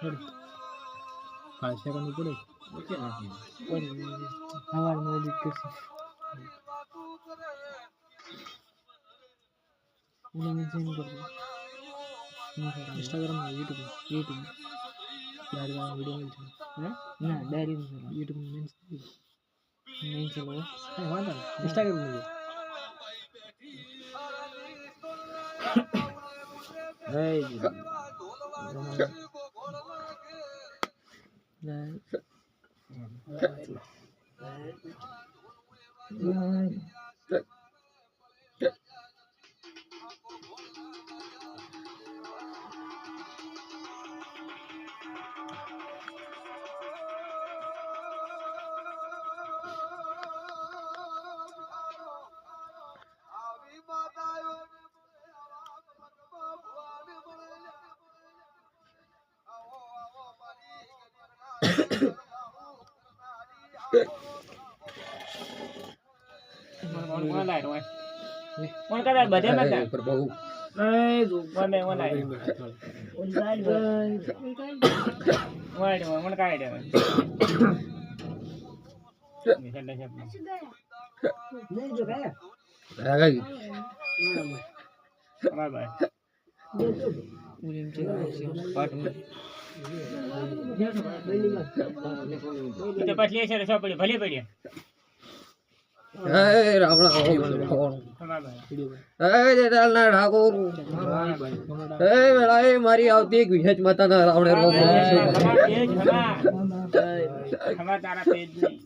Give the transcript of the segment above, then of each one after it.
5 second પડે okay નથી હવારમાં એડિટ કરશે મને સેન્ડ કરજો ઇન્સ્ટાગ્રામમાં યુટ્યુબ ડાયરી વિડિયો મળશે ના ડાયરી યુટ્યુબ મેન ચલો કઈ વાંધો નહીં ઇન્સ્ટાગ્રામ માં કોણ કદાચ બધે માં પ્રભુ નહીં જો મને મને મને કાઈ દે નહીં જો કાય આગળ બાય બાય ઉલીમ છે પાટ તો પછી છે સો પડી ભલે પડી એ રાવણ એ દેદાલના ઠાકોર એ વેળા એ મારી આવતી વિહેજ માતાના રાવણે રોગ હમા તારા પેજ નહીં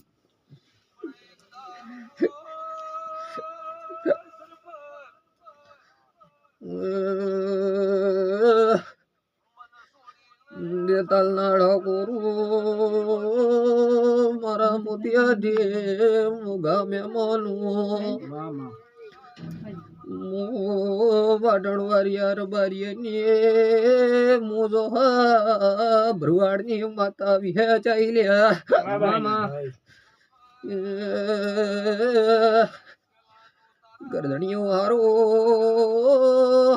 દેદાલના ઠાકોર મારા મોતિયા દે મુગા મહેમાનું વાડળવારી અરબારીની મોજો ભરવાડની માતા વિહે ચાલ્યા ગરદણીઓ હારો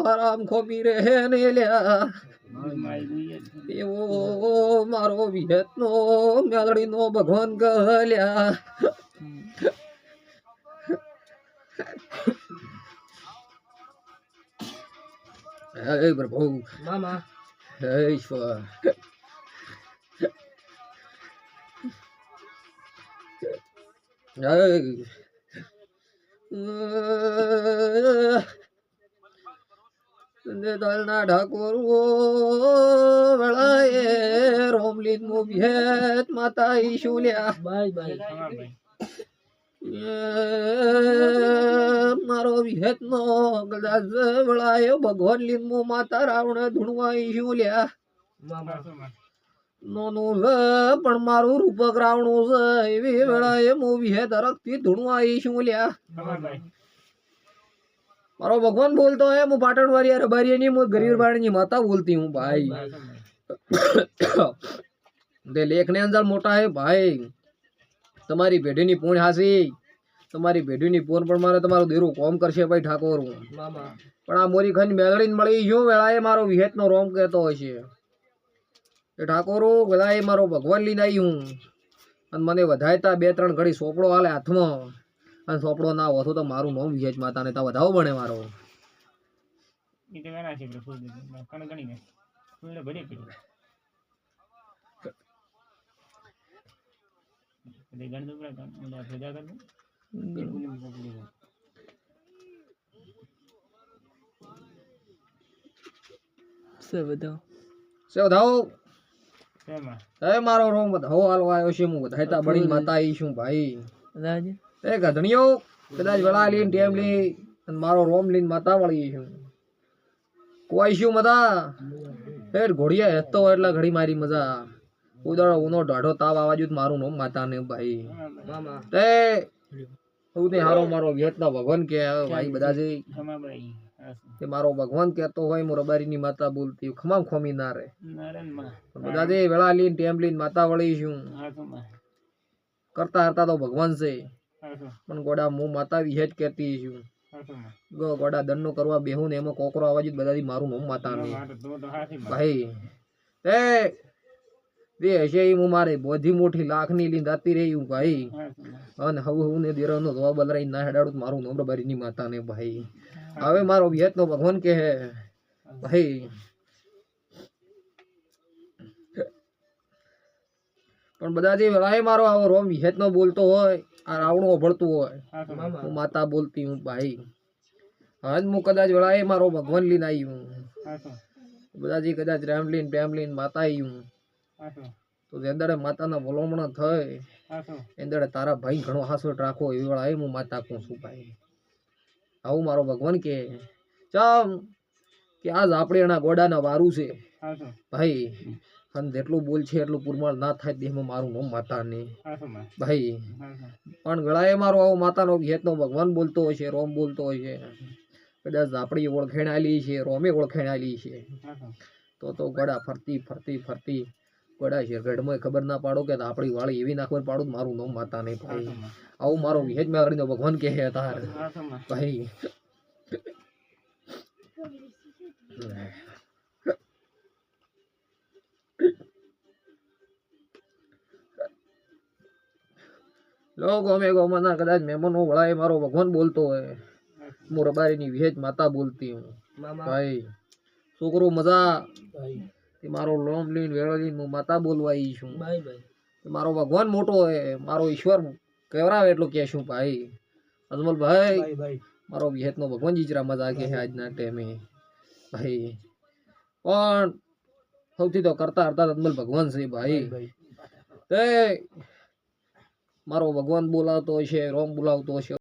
હરામ ખોપી રહે ને લ્યા એવો મારો વિહતનો મેલડીનો ભગવાન ગલ્યા હે પ્રભુ મામા હે ઈશ્વર દેદાલના ઠાકોર વળાએ રોમલીન મુભેત માતા ઈશુલ્યા બાય બાય મારો વિહેત નો કદાચ વળાયો ભગવાન લીમો માતા રાવણ ધૂણવા ઈશુલ્યા નોનું છે પણ મારું રૂપક રાવણું છે એવી વેળાએ મો વિહેત અરગથી ધૂણવા ઈશુલ્યા मारो भगवान बोलतो है मु पाटण वारी रबारी नहीं मु गरीब बाणी की माता बोलती हूँ भाई दे लेख ने अंदर मोटा है भाई तुम्हारी पेढ़ी नी पूर्ण हासी तुम्हारी पेढ़ी नी पूर्ण पर मारे तुम्हारो देरो कॉम करशे भाई ठाकोर मामा पण आ मोरी खन मेलड़ी मળી જો વેળાએ મારો વિહેત નો રોમ કહેતો હશે એ ઠાકોરો વેળાએ મારો ભગવાન લઈને આવી હું અને મને વધાયતા બે ત્રણ ઘડી સોપડો હાલે હાથમાં અને સોપડો ના હોતો તો મારું નામ વિહેજ માતાને તા વધાવો બને મારો ઈ તો વેના છે કે ફૂલ દે કણ ગણી ને ફૂલ ભરી પડી દે ગણ દો બરા મને ભેગા કર દે સે વધાવો શેમાં એ મારો રોમ વધાવો હાલવા આવ્યો છે હું વધાયતા બળી માતા આવી છું ભાઈ રાજ એ ગધણીઓ કદાચ વળા લઈને ટેમ લઈ અને મારો રોમ લઈને માતા વળી છું કોઈ શું મતા એ ઘોડિયા હેતો એટલે ઘડી મારી મજા ઉદાડો ઉનો ઢાઢો તાવ આવાજુ મારું નામ માતા ને ભાઈ તે હું તે હારો મારો વિયતના ભગવાન કે ભાઈ બધા જે તે મારો ભગવાન કહેતો હોય હું રબારી ની માતા બોલતી ખમામ ખોમી ના રે બધા જે વેળા લઈને ટેમ લઈને માતા વળી છું કરતા કરતા તો ભગવાન છે પણ ગોડા હું માતા વિહેજ કહેતી છું ગોડા દંડનો કરવા બેહું ને એમાં કોકરો અવાજ બધાથી મારું નામ માતા ને ભાઈ એ જે હશે એ હું મારે બધી મોટી લાખની લઈને જાતી રહી હું ભાઈ હા અને હવે હું ને દેરાનો ધોવા બદલાઈ ના હેડાડું તો મારું નમ્ર બારીની માતા ને ભાઈ હવે મારો વિયતનો ભગવાન કે હે ભાઈ પણ બધા જે વેળાએ મારો આવો રોમ વિહેતનો બોલતો હોય આ રાવણો ઓભળતું હોય હું માતા બોલતી હું ભાઈ હાજ હું કદાચ વેળાએ મારો ભગવાન લઈને આવી હું બધા જે કદાચ રામલીન પ્રેમલીન માતા આવી હું તો જેંદડે માતાના ભલામણા થાય એંદડે તારા ભાઈ ઘણો હાસવટ રાખો એવી વેળાએ હું માતા કહું છું ભાઈ આવું મારો ભગવાન કે ચમ કે આજ આપણે એના ગોડાના વારું છે ભાઈ અને જેટલું બોલ છે એટલું પુરમાળ ના થાય દેહમાં મારું નામ માતા ને ભાઈ પણ ગળાએ મારો આવો માતાનો ભેટનો ભગવાન બોલતો હોય છે રોમ બોલતો હોય છે કદાચ આપણી ઓળખેણ આલી છે રોમે ઓળખેણ આલી છે તો ગળા ફરતી ફરતી ફરતી ગળા છે ગઢમાં ખબર ના પાડો કે આપણી વાળી એવી ના ખબર પાડું મારું નામ માતા નહીં ભાઈ આવું મારો વિહેજ મેળવીનો ભગવાન કહે તાર ભાઈ લોકો અમે ગોમાના કદાચ મહેમાનો વળાય મારો ભગવાન બોલતો હોય હું રબારીની વિહેજ માતા બોલતી હું ભાઈ છોકરો મજા મારો લોમ લઈને વેળો લઈને હું માતા બોલવા આવી છું મારો ભગવાન મોટો હોય મારો ઈશ્વર કહેવરાવે એટલું કહેશું ભાઈ અજમલભાઈ મારો વિહેતનો ભગવાન જીજરા મજા કે આજના ટાઈમે ભાઈ પણ સૌથી તો કરતા કરતા અજમલ ભગવાન છે ભાઈ તે મારો ભગવાન બોલાવતો છે રોમ બોલાવતો છે